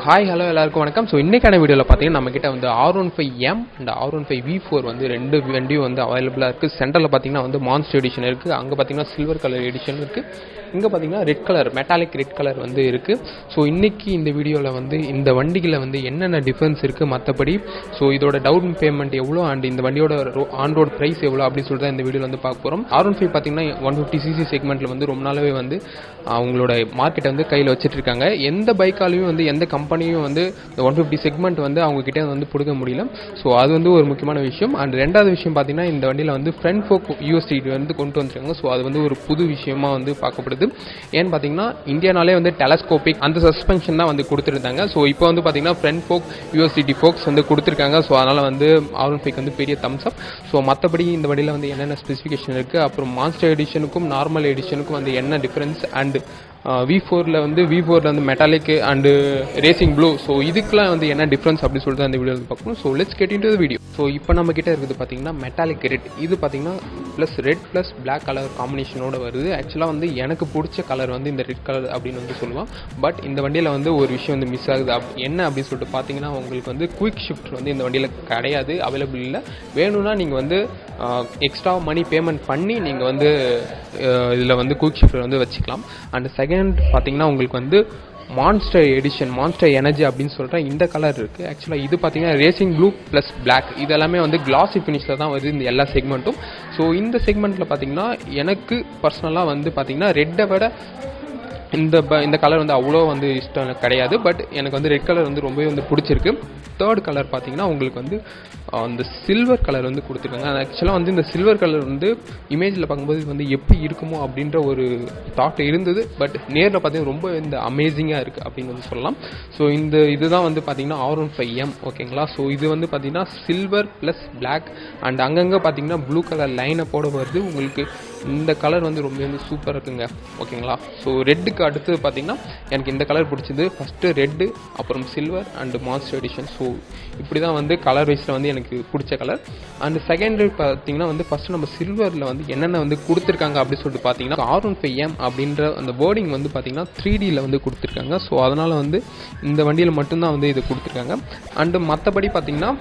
Hi hello எல்லாருக்கும் வணக்கம். So இன்றைக்கான வீடியோவில் பார்த்தீங்கன்னா நம்மக்கிட்ட வந்து R15M அண்ட் R15v4 வந்து ரெண்டு வண்டியும் வந்து அவைலபிளாக இருக்குது. சென்டரில் பார்த்தீங்கன்னா வந்து மான்ஸ்டர் எடிஷன் இருக்குது, அங்கே பார்த்தீங்கன்னா சில்வர் கலர் எடிஷன் இருக்குது, இங்கே பார்த்தீங்கன்னா red colour metallic red colour வந்து இருக்குது. ஸோ இன்றைக்கி இந்த வீடியோவில் வந்து இந்த வண்டிகளில் வந்து என்னென்ன டிஃப்ரென்ஸ் இருக்குது, மற்றபடி ஸோ இதோட டவுன் பேமெண்ட் எவ்வளோ அண்ட் இந்த வண்டியோட ஆன் ரோட் ப்ரைஸ் எவ்வளோ அப்படின்னு சொல்லிட்டு தான் இந்த வீடியோவில் வந்து பார்க்க போகிறோம். R15 பார்த்தீங்கன்னா 150cc செக்மெண்ட்டில் வந்து ரொம்ப நாளாகவே வந்து அவங்களோட மார்க்கெட்டை வந்து கையில் வச்சுட்டு இருக்காங்க. எந்த பைக்காலையும் வந்து எந்த கம்பெனியும் வந்து இந்த 150 செக்மெண்ட் வந்து அவங்ககிட்ட வந்து கொடுக்க முடியல. ஸோ அது வந்து ஒரு முக்கியமான விஷயம். அண்ட் ரெண்டாவது விஷயம் பார்த்தீங்கன்னா இந்த வண்டியில் வந்து ஃப்ரண்ட் ஃபோக் யூஎஸ்டி வந்து கொண்டு வந்துருக்காங்க. ஸோ அது வந்து ஒரு புது விஷயமா வந்து பார்க்கப்படுது. ஏன்னு பார்த்தீங்கன்னா இந்தியானாலே வந்து டெலஸ்கோபிக் அந்த சஸ்பென்ஷன் தான் வந்து கொடுத்துருந்தாங்க. ஸோ இப்போ வந்து பார்த்தீங்கன்னா ஃப்ரண்ட் ஃபோக் யூஎஸ்டி ஃபோக்ஸ் வந்து கொடுத்துருக்காங்க. ஸோ அதனால் வந்து R15 வந்து பெரிய தம்ஸ் அப். ஸோ மற்றபடி இந்த வண்டியில் வந்து என்னென்ன ஸ்பெசிஃபிகேஷன் இருக்குது, அப்புறம் மான்ஸ்டர் எடிஷனுக்கும் நார்மல் எடிஷனுக்கும் வந்து என்ன டிஃப்ரென்ஸ், அண்ட் V4ல வந்து metallic and racing blue, so இதுக்கெலாம் வந்து என்ன டிஃப்ரென்ஸ் அப்படின்னு சொல்லிட்டு அந்த வீடியோ வந்து பார்க்கணும். So let's get into the video. So இப்போ நம்ம கிட்ட இருக்குது பார்த்தீங்கன்னா மெட்டாலிக் ரெட். இது பார்த்தீங்கன்னா plus red plus black colour காம்பினேஷனோட வருது. ஆக்சுவலாக வந்து எனக்கு பிடிச்ச கலர் வந்து இந்த ரெட் கலர் அப்படின்னு வந்து சொல்லுவோம். பட் இந்த வண்டியில் வந்து ஒரு விஷயம் வந்து மிஸ் ஆகுது. என்ன அப்படின்னு சொல்லிட்டு பார்த்தீங்கன்னா உங்களுக்கு வந்து குயிக் ஷிஃப்ட் வந்து இந்த வண்டியில் கிடையாது, அவைலபிள் இல்லை. வேணும்னா நீங்கள் வந்து எக்ஸ்ட்ரா மணி பேமெண்ட் பண்ணி நீங்கள் வந்து இதில் வந்து குயிக் ஷிஃப்ட் வந்து வச்சுக்கலாம். அண்ட் செகண்ட் பார்த்தீங்கன்னா உங்களுக்கு வந்து மான்ஸ்டர் எடிஷன், மான்ஸ்டர் எனர்ஜி அப்படின்னு சொல்கிற இந்த கலர் இருக்குது. ஆக்சுவலாக இது பார்த்தீங்கன்னா ரேசிங் ப்ளூ ப்ளஸ் பிளாக், இது எல்லாமே வந்து கிளாஸி ஃபினிஷில் தான் வருது இந்த எல்லா செக்மெண்ட்டும். ஸோ இந்த செக்மெண்ட்டில் பார்த்தீங்கன்னா எனக்கு பர்சனலாக வந்து பார்த்தீங்கன்னா ரெட்டை விட இந்த கலர் வந்து அவ்வளோ வந்து இஷ்டம் கிடையாது. பட் எனக்கு வந்து ரெட் கலர் வந்து ரொம்பவே வந்து பிடிச்சிருக்கு. தேர்ட் கலர் பார்த்தீங்கன்னா உங்களுக்கு வந்து அந்த சில்வர் கலர் வந்து கொடுத்துருக்காங்க. ஆக்சுவலாக வந்து இந்த சில்வர் கலர் வந்து இமேஜில் பார்க்கும்போது வந்து எப்படி இருக்குமோ அப்படின்ற ஒரு தாட் இருந்தது. பட் நேரில் பார்த்தீங்கன்னா ரொம்ப இந்த அமேசிங்காக இருக்குது அப்படின்னு வந்து சொல்லலாம். ஸோ இதுதான் வந்து பார்த்தீங்கன்னா R15M, ஓகேங்களா. ஸோ இது வந்து பார்த்தீங்கன்னா சில்வர் ப்ளஸ் பிளாக் அண்ட் அங்கங்கே பார்த்தீங்கன்னா ப்ளூ கலர் லைனை போட வருது. உங்களுக்கு இந்த கலர் வந்து ரொம்ப வந்து சூப்பராக இருக்குங்க, ஓகேங்களா. ஸோ ரெட்டுக்கு அடுத்து பார்த்தீங்கன்னா எனக்கு இந்த கலர் பிடிச்சது. ஃபஸ்ட்டு ரெட்டு, அப்புறம் silver and monster edition. So இப்படி தான் வந்து கலர் வைஸில் வந்து எனக்கு பிடிச்ச கலர். அண்ட் செகண்டரி பார்த்தீங்கன்னா வந்து ஃபஸ்ட்டு நம்ம சில்வரில் வந்து என்னென்ன வந்து கொடுத்துருக்காங்க அப்படின்னு சொல்லிட்டு பார்த்தீங்கன்னா R15M அப்படின்ற அந்த வேர்டிங் வந்து பார்த்தீங்கன்னா 3Dயில் வந்து கொடுத்துருக்காங்க. ஸோ அதனால் வந்து இந்த வண்டியில் மட்டும்தான் வந்து இது கொடுத்துருக்காங்க. அண்டு மற்றபடி பார்த்தீங்கன்னா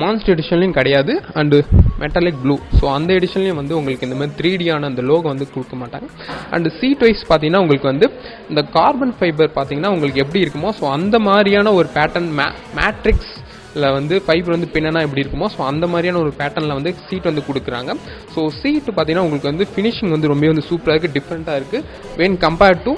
மான்ஸ்டர் எடிஷன்லையும் கிடையாது அண்டு மெட்டாலிக் ப்ளூ. ஸோ அந்த எடிஷன்லையும் வந்து உங்களுக்கு இந்த மாதிரி 3Dயான அந்த லோகோ வந்து கொடுக்க மாட்டாங்க. அண்டு சீட் வைஸ் பார்த்தீங்கன்னா உங்களுக்கு வந்து இந்த கார்பன் ஃபைபர் பார்த்தீங்கன்னா உங்களுக்கு எப்படி இருக்குமோ ஸோ அந்த மாதிரியான ஒரு பேட்டர்ன் மேட்ரிக்ஸில் வந்து ஃபைபர் வந்து பின்னா எப்படி இருக்குமோ ஸோ அந்த மாதிரியான ஒரு பேட்டர்னில் வந்து சீட் வந்து கொடுக்குறாங்க. ஸோ சீட்டு பார்த்தீங்கன்னா உங்களுக்கு வந்து ஃபினிஷிங் வந்து ரொம்ப வந்து சூப்பராக இருக்குது, டிஃப்ரெண்ட்டாக இருக்குது. வென் கம்பேர்ட் டு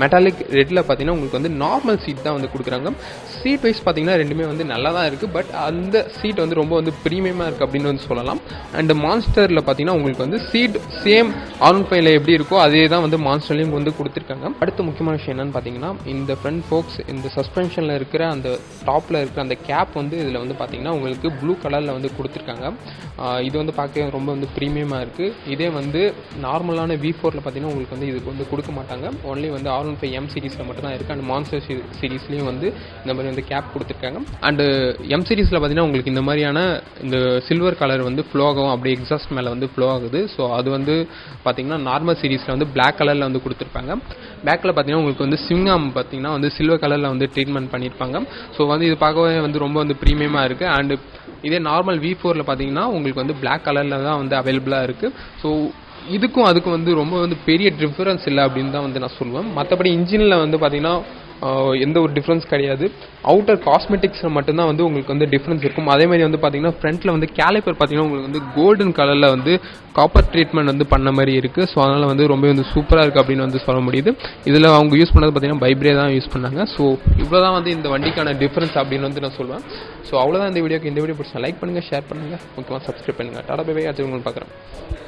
மெட்டாலிக் ரெட்டில் பார்த்தீங்கன்னா உங்களுக்கு வந்து நார்மல் சீட் தான் வந்து கொடுக்குறாங்க. சீட் வைஸ் பார்த்தீங்கன்னா ரெண்டுமே வந்து நல்லா தான் இருக்குது. பட் அந்த சீட் வந்து ரொம்ப வந்து ப்ரீமியமாக இருக்குது அப்படின்னு வந்து சொல்லலாம். அண்ட் மான்ஸ்டரில் பார்த்தீங்கன்னா உங்களுக்கு வந்து சீட் சேம் R15ல எப்படி இருக்கோ அதே தான் வந்து மான்ஸ்டர்லையும் வந்து கொடுத்துருக்காங்க. அடுத்த முக்கியமான விஷயம் என்னென்னு பார்த்தீங்கன்னா இந்த ஃப்ரண்ட் ஃபோக்ஸ் இந்த சஸ்பென்ஷனில் இருக்கிற அந்த டாப்பில் இருக்கிற அந்த கேப் வந்து இதில் வந்து பார்த்தீங்கன்னா உங்களுக்கு ப்ளூ கலரில் வந்து கொடுத்துருக்காங்க. இது வந்து பார்க்க ரொம்ப வந்து ப்ரீமியமாக இருக்குது. இதே வந்து நார்மலான V4ல பார்த்தீங்கன்னா உங்களுக்கு வந்து இதுக்கு வந்து கொடுக்க மாட்டாங்க. ஒன்லி வந்து R15M சீரீஸில் மட்டும் தான் இருக்குது. அண்ட் மான்ஸ்டர் சீரீஸ்லேயும் வந்து இந்த மாதிரி வந்து கேப் கொடுத்துருக்காங்க. அண்டு M சீரீஸில் பார்த்தீங்கன்னா உங்களுக்கு இந்த மாதிரியான இந்த சில்வர் கலர் வந்து ஃப்ளோ ஆகும், அப்படியே எக்ஸாஸ்ட் மேலே வந்து ஃப்ளோ ஆகுது. ஸோ அது வந்து பார்த்தீங்கன்னா நார்மல் சீரீஸில் வந்து பிளாக் கலரில் வந்து கொடுத்துருப்பாங்க. பேக்கில் பார்த்தீங்கன்னா உங்களுக்கு வந்து ஸ்விங்காம் பார்த்தீங்கன்னா வந்து சில்வர் கலரில் வந்து ட்ரீட்மெண்ட் பண்ணியிருப்பாங்க. ஸோ வந்து இது பார்க்கவே வந்து ரொம்ப வந்து ப்ரீமியமாக இருக்குது. அண்டு இதே நார்மல் V4ல பார்த்தீங்கன்னா உங்களுக்கு வந்து பிளாக் கலரில் தான் வந்து அவைலபிளாக இருக்குது. ஸோ இதுக்கும் அதுக்கும் வந்து ரொம்ப வந்து பெரிய டிஃப்ரென்ஸ் இல்லை அப்படின்னு தான் வந்து நான் சொல்லுவேன். மற்றபடி இன்ஜினில் வந்து பார்த்தீங்கன்னா எந்த ஒரு டிஃப்ரென்ஸ் கிடையாது. அவுட்டர் காஸ்மெட்டிக்ஸில் மட்டும்தான் வந்து உங்களுக்கு வந்து டிஃப்ரென்ஸ் இருக்கும். அதே மாதிரி வந்து பார்த்தீங்கன்னா ஃப்ரண்ட்டில் வந்து கேலிப்பர் பார்த்தீங்கன்னா உங்களுக்கு வந்து கோல்டன் கலரில் வந்து காப்பர் ட்ரீட்மெண்ட் வந்து பண்ண மாதிரி இருக்குது. ஸோ அதனால் வந்து ரொம்ப வந்து சூப்பராக இருக்குது அப்படின்னு வந்து சொல்ல முடியுது. இதில் அவங்க யூஸ் பண்ணது பார்த்தீங்கன்னா வைப்ரே தான் யூஸ் பண்ணாங்க. ஸோ இவ்வளோ தான் வந்து இந்த வண்டிக்கான டிஃப்ரென்ஸ் அப்படின்னு வந்து நான் சொல்லுவேன். ஸோ அவ்வளோதான் இந்த வீடியோக்கு. இந்த வீடியோ பிடிச்சா லைக் பண்ணுங்கள், ஷேர் பண்ணுங்கள், முக்கியமாக சப்ஸ்கிரைப் பண்ணுங்கள். Tata bye bye. அடுத்து உங்களுக்கு பார்க்குறேன்.